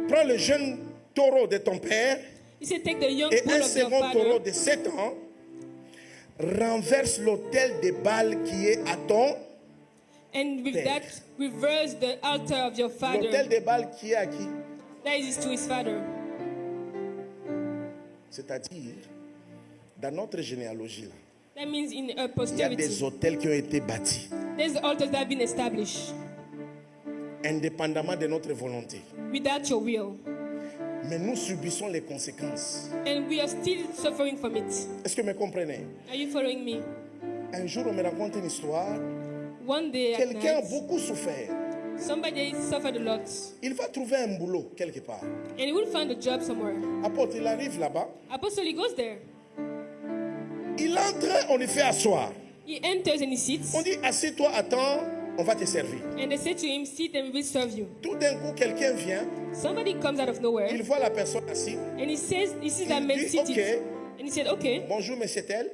prends le jeune taureau de ton père He said, take the young et bull un of your second taureau father de 7 ans, renverse l'autel de Baal qui est à ton... and with Père. that reverse the altar of your father. L'autel de Baal qui est à qui? That is to his father. C'est-à-dire, dans notre généalogie, là, That means in a il y a posterity, des hôtels qui ont été bâtis, there's altars that have been established indépendamment de notre volonté. without your will. Mais nous subissons les conséquences. And we are still suffering from it. Est-ce que vous me comprenez? Are you following me? Un jour, on me raconte une histoire. One day at Quelqu'un a night, beaucoup souffert. somebody suffered a lot. Il va trouver un boulot quelque part. And he will find a job somewhere. Apôtre, il arrive là-bas. Apostle, he goes there. Il entre, on lui fait asseoir. He enters and he sits. On dit, assieds-toi, attends, on va te servir. And they say to him, sit and we will serve you. Tout d'un coup, quelqu'un vient, Somebody comes out of nowhere il voit la personne assise. and he sees that Il man dit, seated. OK. And he said, okay, Bonjour, monsieur tel.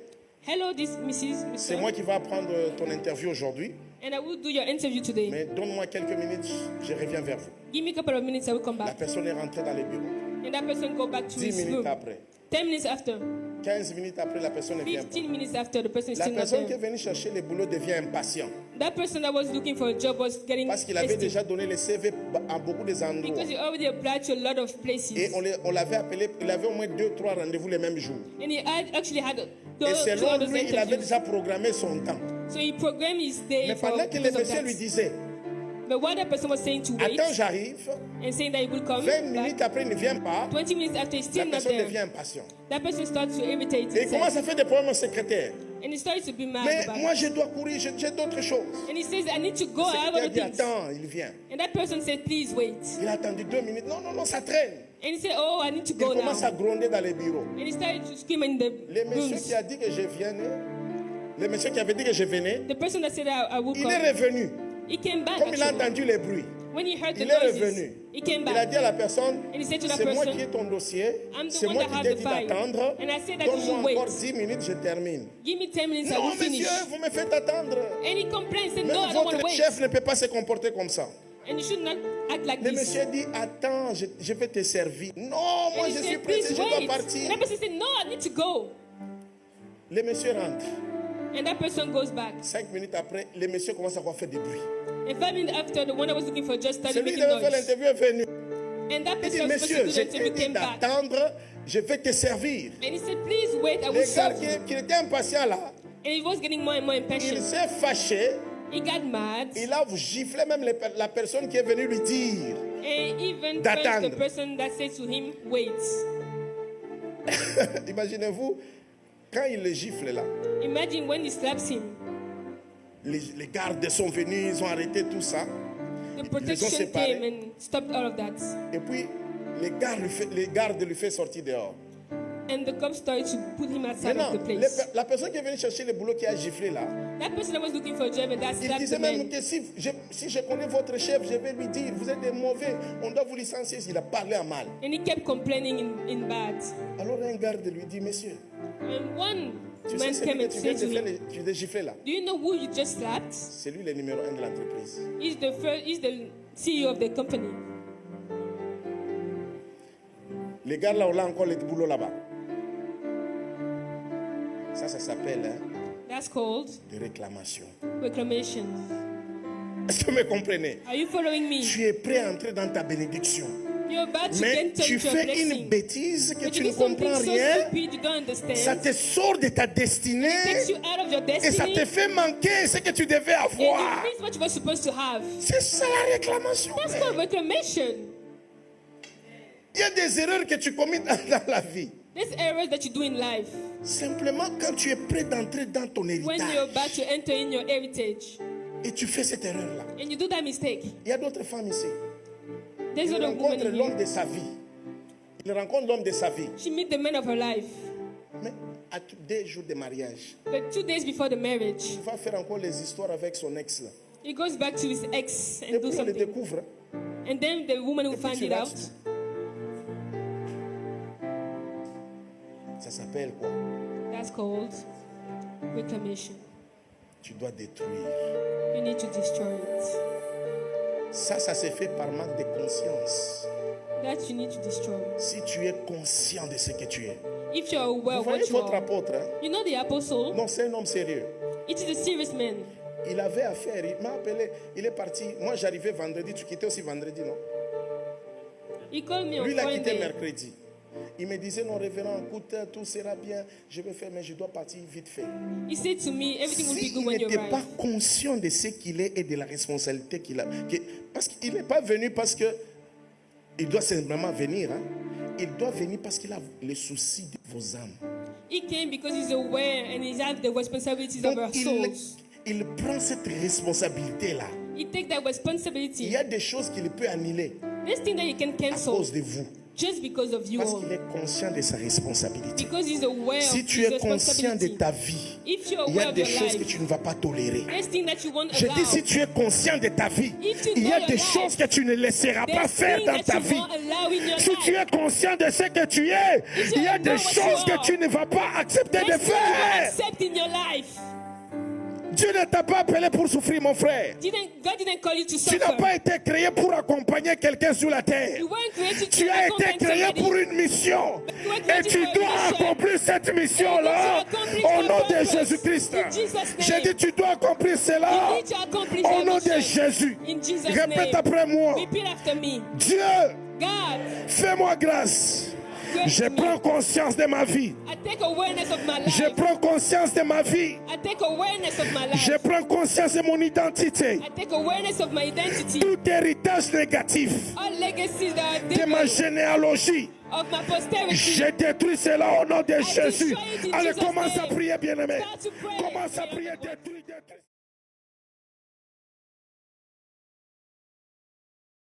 hello, this Mrs. C'est Mr. moi qui vais prendre ton interview aujourd'hui. And I will do your interview today. Mais donne-moi quelques minutes, je reviens vers vous. Give me a couple of minutes, I will come La back. personne est rentrée dans le bureau. And that person go back to 10 his minutes room. après. 10 minutes after, 15 minutes après, la personne ne vient pas. 15 minutes after, the person is La still not personne qui est there. venue chercher le boulot devient impatient. That person that was looking for a job was getting Parce qu'il avait hasty déjà donné le CV à beaucoup des endroits. because he already applied to a lot of Et places. on l'avait appelé, il avait au moins 2-3 rendez-vous le même jour. And he actually had Et two selon others lui, il avait interviews. déjà programmé son temps. So he programmed his day Mais for pendant que le because of monsieur that. lui disait, But what that person was saying to wait attends, j'arrive, and saying that he will come 20 back, minutes après, il ne vient pas, 20 minutes after he's la still not personne devient there, impatient. that person starts to irritate Et il commence himself. à faire des problèmes au secrétaire. And he starts to be mad Mais about moi, it. je dois courir, j'ai d'autres choses. And he says, I need to go, Le I have secrétaire other dit, things. attends, il vient. And that person said, please wait. Il a attendu 2 minutes. Non, non, non, ça traîne. And he said, oh, I need to Il go commence à now. gronder dans les bureaux. And he started to scream in the Le monsieur rooms. qui a dit que je venais, le monsieur qui avait dit que je venais, The person that said I will il come, est revenu. he came back Comme il a actually. entendu les bruits, When he heard the il est noises, revenu. he came Il a back. dit à la personne, And he said to that c'est moi person, qui ai ton dossier, I'm the c'est one moi that qui have t'ai the dit file. d'attendre, And I said that you donne-moi should wait. encore 10 minutes, je termine. Give me 10 minutes, I Non, will finish. monsieur, vous me faites attendre. And he complained, said, Même no, I don't want to votre wait. chef ne peut pas se comporter comme ça. And you should not act like Le this. monsieur dit, attends, je vais te servir. Non, moi And he je suis said, pressé, please je dois wait. partir. And that person said, no, I need to go. Le monsieur rentre. And that person goes back. 5 minutes après, le monsieur commence à faire des bruits. And 5 minutes after, the one I was looking for just started Celui qui making devait faire noise. l'interview est venu. And that Il person dit, was monsieur, supposed je to do the t'ai interview dit came back. d'attendre, je vais te servir. And he said, please wait, I Le will gars serve you. qui était impatient là, And he was getting more and more il impatient. s'est fâché He got mad Il a giflé même la personne qui est venue lui dire. and even punched D'attendre. the person that said to him, wait. Imaginez-vous, quand il le gifle là, Imagine when he slaps him. les gardes sont venus, ils ont arrêté tout ça. The protection séparés. came and stopped all of that. Et puis, les gardes lui fait sortir dehors. And the cops started to put him outside Maintenant, of the place. la personne qui est venue chercher le boulot qui a giflé là, That person that was looking for a job and that il slapped disait the même man. que si je connais votre chef, je vais lui dire, vous êtes des mauvais, on doit vous licencier. Il a parlé à mal. And he kept complaining in bad. Alors un garde lui dit, monsieur, And one tu man sais came celui and que tu viens said de to faire, him, tu de gifler là, do you know who you just slapped? c'est lui le numéro 1 de l'entreprise. He's the CEO of the company. Les gars là, on a encore le boulot là-bas. Ça s'appelle That's called des réclamations. reclamation. Est-ce que vous me comprenez? Are you following me? Tu es prêt à entrer dans ta bénédiction. You're about to Mais enter tu into a fais blessing. une bêtise que But tu you ne do something comprends so rien. stupid you don't understand. Ça te sort de ta destinée Takes you out of your et ça destiny. te fait manquer ce que tu devais And avoir. you miss what you were supposed to have. C'est ça la réclamation. That's called reclamation. Il y a des erreurs que tu commets dans la vie. There's errors that you do in life. Simplement quand tu es prêt d'entrer dans ton When you're héritage about to enter in your heritage et tu fais cette erreur-là. and you do that mistake, Il y a d'autres femmes ici. there's Il other woman rencontre in l'homme here. de sa vie. Il rencontre l'homme de sa vie. She meet the man of her life. Mais à 2 jours de mariage, But 2 days before the marriage, il va faire encore les histoires avec son ex là. he goes back to his ex Et and puis do on le something. découvre. And then the woman will Et puis find tu it out. rates. Ça s'appelle quoi? That's called reclamation. Tu dois détruire. You need to destroy it. Ça se fait par manque de conscience. That you need to destroy. Si tu es conscient de ce que tu es. If you're aware Vous of voyez what you votre are, apôtre, hein? you know the apostle, Non, c'est un homme sérieux. it is a serious man. Il avait affaire, il m'a appelé, il est parti. Moi, j'arrivais vendredi, tu quittais aussi vendredi, non? He called me on Lui, il a quitté Friday. mercredi. Il me disait, non, révérend, écoute, tout sera bien, je vais faire, mais je dois partir vite fait. He said to me, everything will be S'il good when you n'était pas arrive. conscient de ce qu'il est et de la responsabilité qu'il a, parce qu'il n'est pas venu parce que il doit simplement venir, hein. Il doit venir parce qu'il a le souci de vos âmes. He came because he's aware and he has the responsibilities of our Donc, souls. il prend cette responsabilité-là. He takes that Il responsibility. y a des choses qu'il peut annuler This thing that he can à cancel cause de vous. just because of you Parce all. qu'il est conscient de sa responsabilité. Because he's aware Si of tu his es conscient de responsibility. ta vie, If you're il y a aware of des your choses que life, tu ne vas pas tolérer. there's things that you won't Je dis, si allow. tu es conscient de ta vie, If you il y know a your des life, choses que tu ne laisseras pas There's faire things dans that ta you vie. won't allow in your Si tu life. es conscient de ce que tu es, If il y a you des know what you choses que are, tu ne vas pas accepter de There's things you won't faire. accept in your life. Dieu ne t'a pas appelé pour souffrir, mon frère. God didn't call you to Tu n'as suffer. pas été créé pour accompagner quelqu'un sur la terre. You weren't created to Tu as été accompany créé somebody. pour une mission. You were Et created tu for a dois mission. accomplir cette mission-là And you need to accomplish au that nom de purpose. Jésus-Christ. In Jesus' name. J'ai dit, tu dois accomplir cela You need to accomplish au that nom de mission. Jésus. In Jesus' Répète name. après moi. Repeat after me. Dieu, God, fais-moi grâce. grace Je me. prends conscience de ma vie. I take awareness of my life. Je prends conscience de ma vie. I take awareness of my life. Je prends conscience de mon identité. I take awareness of my identity. Tout héritage négatif All legacies that are de ma devil généalogie, of my posterity. je détruis cela au nom de Jésus. destroy it in Allez, Jesus' commence à name. prier, bien-aimé. Start to pray. Commence à prier, détruis, détruis.